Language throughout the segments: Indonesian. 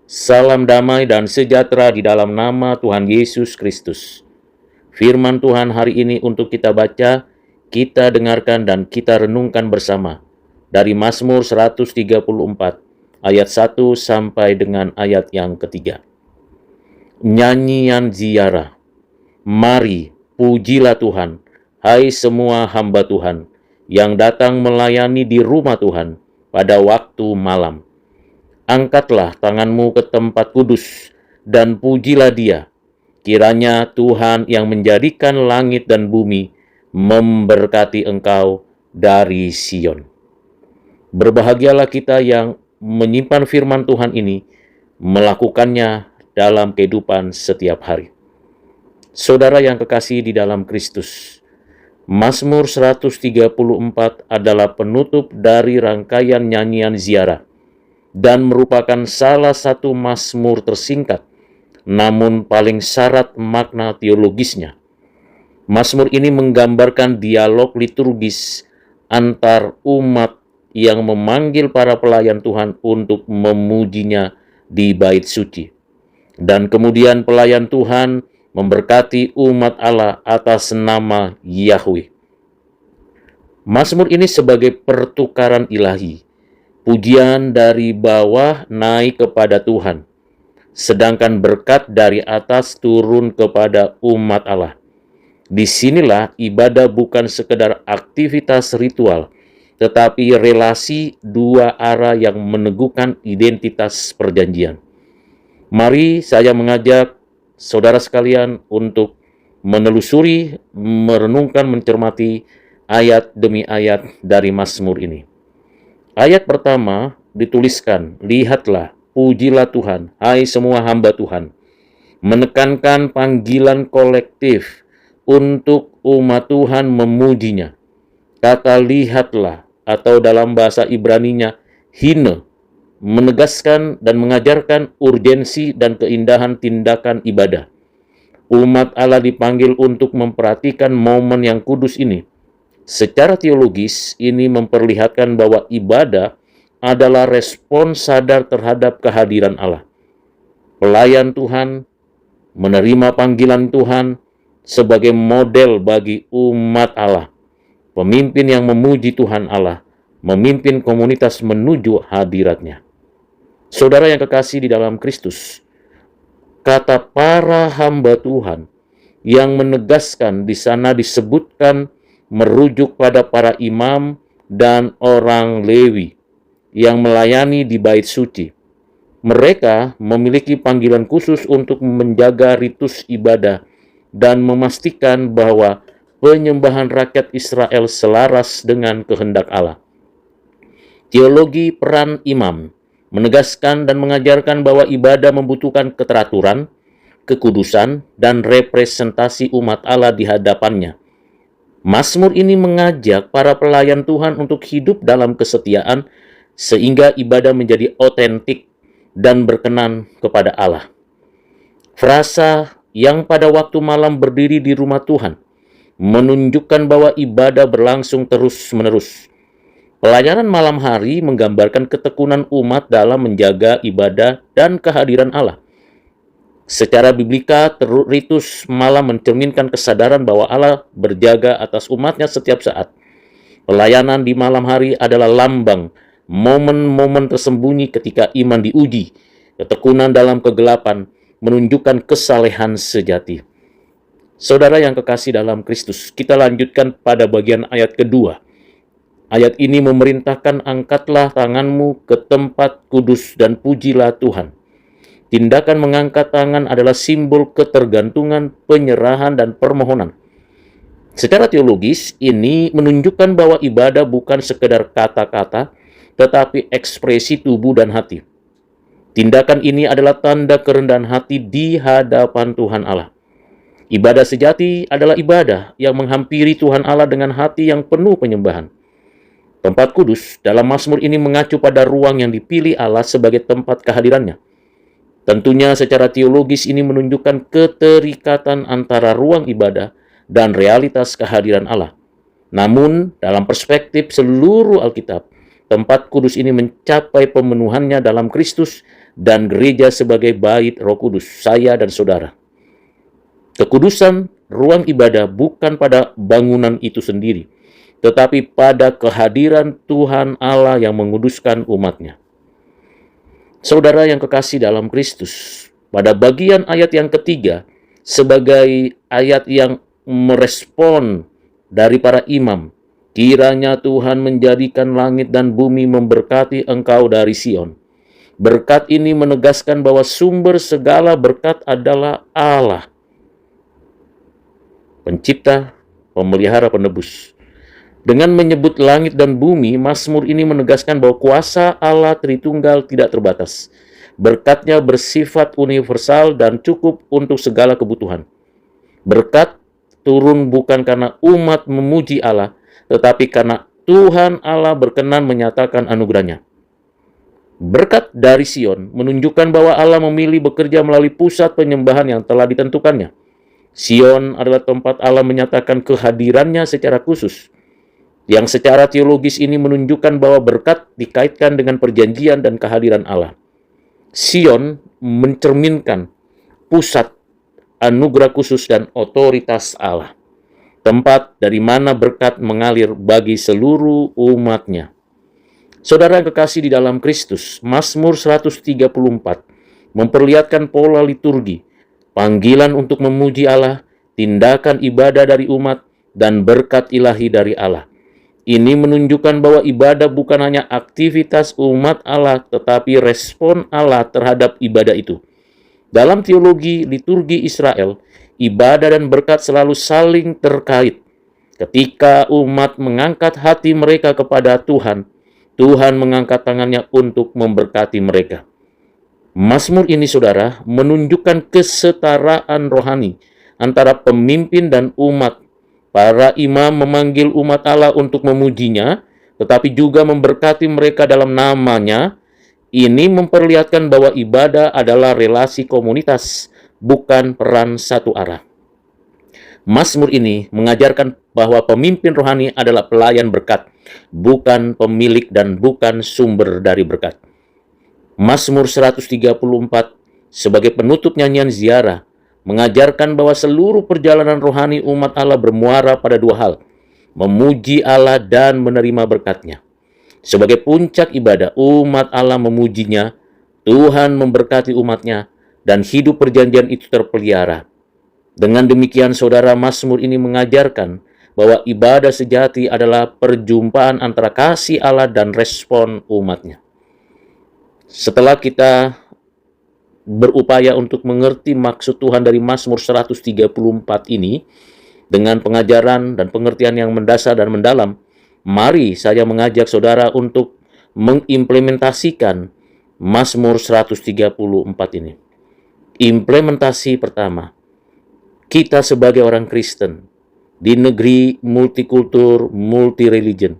Salam damai dan sejahtera di dalam nama Tuhan Yesus Kristus. Firman Tuhan hari ini untuk kita baca, kita dengarkan dan kita renungkan bersama. Dari Mazmur 134, ayat 1 sampai dengan ayat yang ketiga. Nyanyian ziarah. Mari, pujilah Tuhan, hai semua hamba Tuhan, yang datang melayani di rumah Tuhan pada waktu malam. Angkatlah tanganmu ke tempat kudus, dan pujilah Dia. Kiranya Tuhan yang menjadikan langit dan bumi memberkati engkau dari Sion. Berbahagialah kita yang menyimpan firman Tuhan ini, melakukannya dalam kehidupan setiap hari. Saudara yang kekasih di dalam Kristus, Mazmur 134 adalah penutup dari rangkaian nyanyian ziarah dan merupakan salah satu mazmur tersingkat, namun paling syarat makna teologisnya. Mazmur ini menggambarkan dialog liturgis antar umat yang memanggil para pelayan Tuhan untuk memujinya di bait suci. Dan kemudian pelayan Tuhan memberkati umat Allah atas nama Yahweh. Mazmur ini sebagai pertukaran ilahi, pujian dari bawah naik kepada Tuhan, sedangkan berkat dari atas turun kepada umat Allah. Disinilah ibadah bukan sekedar aktivitas ritual, tetapi relasi dua arah yang meneguhkan identitas perjanjian. Mari saya mengajak saudara sekalian untuk menelusuri, merenungkan, mencermati ayat demi ayat dari Mazmur ini. Ayat pertama dituliskan, lihatlah, pujilah Tuhan, hai semua hamba Tuhan. Menekankan panggilan kolektif untuk umat Tuhan memujinya. Kata lihatlah atau dalam bahasa Ibraninya hine, menegaskan dan mengajarkan urgensi dan keindahan tindakan ibadah. Umat Allah dipanggil untuk memperhatikan momen yang kudus ini. Secara teologis, ini memperlihatkan bahwa ibadah adalah respon sadar terhadap kehadiran Allah. Pelayan Tuhan menerima panggilan Tuhan sebagai model bagi umat Allah. Pemimpin yang memuji Tuhan Allah, memimpin komunitas menuju hadiratnya. Saudara yang kekasih di dalam Kristus, kata para hamba Tuhan yang menegaskan di sana disebutkan merujuk pada para imam dan orang Lewi yang melayani di bait suci. Mereka memiliki panggilan khusus untuk menjaga ritus ibadah dan memastikan bahwa penyembahan rakyat Israel selaras dengan kehendak Allah. Teologi peran imam menegaskan dan mengajarkan bahwa ibadah membutuhkan keteraturan, kekudusan, dan representasi umat Allah di hadapannya. Mazmur ini mengajak para pelayan Tuhan untuk hidup dalam kesetiaan sehingga ibadah menjadi otentik dan berkenan kepada Allah. Frasa yang pada waktu malam berdiri di rumah Tuhan menunjukkan bahwa ibadah berlangsung terus-menerus. Pelayanan malam hari menggambarkan ketekunan umat dalam menjaga ibadah dan kehadiran Allah. Secara biblika, ritus malam mencerminkan kesadaran bahwa Allah berjaga atas umatnya setiap saat. Pelayanan di malam hari adalah lambang momen-momen tersembunyi ketika iman diuji. Ketekunan dalam kegelapan menunjukkan kesalehan sejati. Saudara yang kekasih dalam Kristus, kita lanjutkan pada bagian ayat kedua. Ayat ini memerintahkan angkatlah tanganmu ke tempat kudus dan pujilah Tuhan. Tindakan mengangkat tangan adalah simbol ketergantungan, penyerahan, dan permohonan. Secara teologis, ini menunjukkan bahwa ibadah bukan sekedar kata-kata, tetapi ekspresi tubuh dan hati. Tindakan ini adalah tanda kerendahan hati di hadapan Tuhan Allah. Ibadah sejati adalah ibadah yang menghampiri Tuhan Allah dengan hati yang penuh penyembahan. Tempat kudus dalam Mazmur ini mengacu pada ruang yang dipilih Allah sebagai tempat kehadirannya. Tentunya secara teologis ini menunjukkan keterikatan antara ruang ibadah dan realitas kehadiran Allah. Namun, dalam perspektif seluruh Alkitab, tempat kudus ini mencapai pemenuhannya dalam Kristus dan gereja sebagai bait Roh Kudus, saya dan saudara. Kekudusan ruang ibadah bukan pada bangunan itu sendiri, tetapi pada kehadiran Tuhan Allah yang menguduskan umat-Nya. Saudara yang kekasih dalam Kristus, pada bagian ayat yang ketiga, sebagai ayat yang merespon dari para imam, kiranya Tuhan menjadikan langit dan bumi memberkati engkau dari Sion. Berkat ini menegaskan bahwa sumber segala berkat adalah Allah, pencipta, pemelihara, penebus. Dengan menyebut langit dan bumi, Mazmur ini menegaskan bahwa kuasa Allah Tritunggal tidak terbatas. Berkat-Nya bersifat universal dan cukup untuk segala kebutuhan. Berkat turun bukan karena umat memuji Allah, tetapi karena Tuhan Allah berkenan menyatakan anugerah-Nya. Berkat dari Sion menunjukkan bahwa Allah memilih bekerja melalui pusat penyembahan yang telah ditentukannya. Sion adalah tempat Allah menyatakan kehadiran-Nya secara khusus, yang secara teologis ini menunjukkan bahwa berkat dikaitkan dengan perjanjian dan kehadiran Allah. Sion mencerminkan pusat anugerah khusus dan otoritas Allah, tempat dari mana berkat mengalir bagi seluruh umat-Nya. Saudara yang kekasih di dalam Kristus, Mazmur 134 memperlihatkan pola liturgi, panggilan untuk memuji Allah, tindakan ibadah dari umat, dan berkat ilahi dari Allah. Ini menunjukkan bahwa ibadah bukan hanya aktivitas umat Allah, tetapi respon Allah terhadap ibadah itu. Dalam teologi liturgi Israel, ibadah dan berkat selalu saling terkait. Ketika umat mengangkat hati mereka kepada Tuhan, Tuhan mengangkat tangan-Nya untuk memberkati mereka. Mazmur ini, saudara, menunjukkan kesetaraan rohani antara pemimpin dan umat. Para imam memanggil umat Allah untuk memujinya, tetapi juga memberkati mereka dalam nama-Nya. Ini memperlihatkan bahwa ibadah adalah relasi komunitas, bukan peran satu arah. Mazmur ini mengajarkan bahwa pemimpin rohani adalah pelayan berkat, bukan pemilik dan bukan sumber dari berkat. Mazmur 134 sebagai penutup nyanyian ziarah mengajarkan bahwa seluruh perjalanan rohani umat Allah bermuara pada dua hal, memuji Allah dan menerima berkat-Nya. Sebagai puncak ibadah, umat Allah memuji-Nya, Tuhan memberkati umat-Nya, dan hidup perjanjian itu terpelihara. Dengan demikian, saudara, Mazmur ini mengajarkan bahwa ibadah sejati adalah perjumpaan antara kasih Allah dan respon umat-Nya. Setelah kita berupaya untuk mengerti maksud Tuhan dari Mazmur 134 ini, dengan pengajaran dan pengertian yang mendasar dan mendalam, mari saya mengajak saudara untuk mengimplementasikan Mazmur 134 ini. Implementasi pertama, kita sebagai orang Kristen di negeri multikultur, multireligion,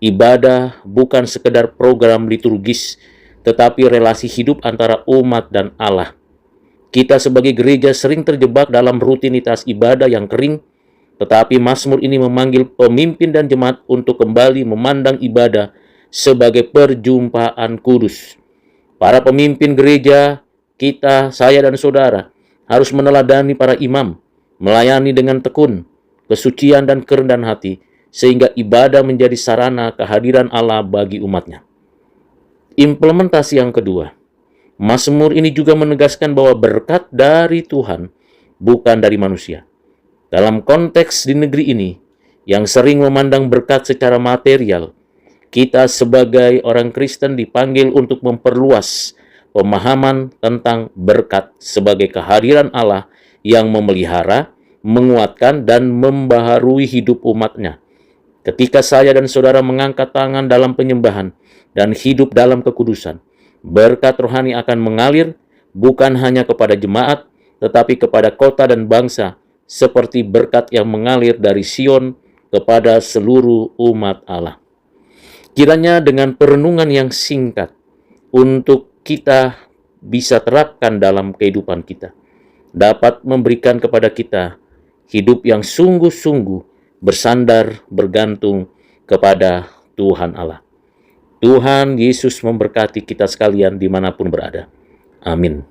ibadah bukan sekedar program liturgis, tetapi relasi hidup antara umat dan Allah. Kita sebagai gereja sering terjebak dalam rutinitas ibadah yang kering, tetapi Mazmur ini memanggil pemimpin dan jemaat untuk kembali memandang ibadah sebagai perjumpaan kudus. Para pemimpin gereja, kita, saya dan saudara, harus meneladani para imam, melayani dengan tekun, kesucian dan kerendahan hati, sehingga ibadah menjadi sarana kehadiran Allah bagi umat-Nya. Implementasi yang kedua, Mazmur ini juga menegaskan bahwa berkat dari Tuhan, bukan dari manusia. Dalam konteks di negeri ini, yang sering memandang berkat secara material, kita sebagai orang Kristen dipanggil untuk memperluas pemahaman tentang berkat sebagai kehadiran Allah yang memelihara, menguatkan, dan membaharui hidup umat-Nya. Ketika saya dan saudara mengangkat tangan dalam penyembahan dan hidup dalam kekudusan, berkat rohani akan mengalir bukan hanya kepada jemaat, tetapi kepada kota dan bangsa, seperti berkat yang mengalir dari Sion kepada seluruh umat Allah. Kiranya dengan perenungan yang singkat untuk kita bisa terapkan dalam kehidupan kita, dapat memberikan kepada kita hidup yang sungguh-sungguh bersandar, bergantung kepada Tuhan Allah. Tuhan Yesus memberkati kita sekalian dimanapun berada. Amin.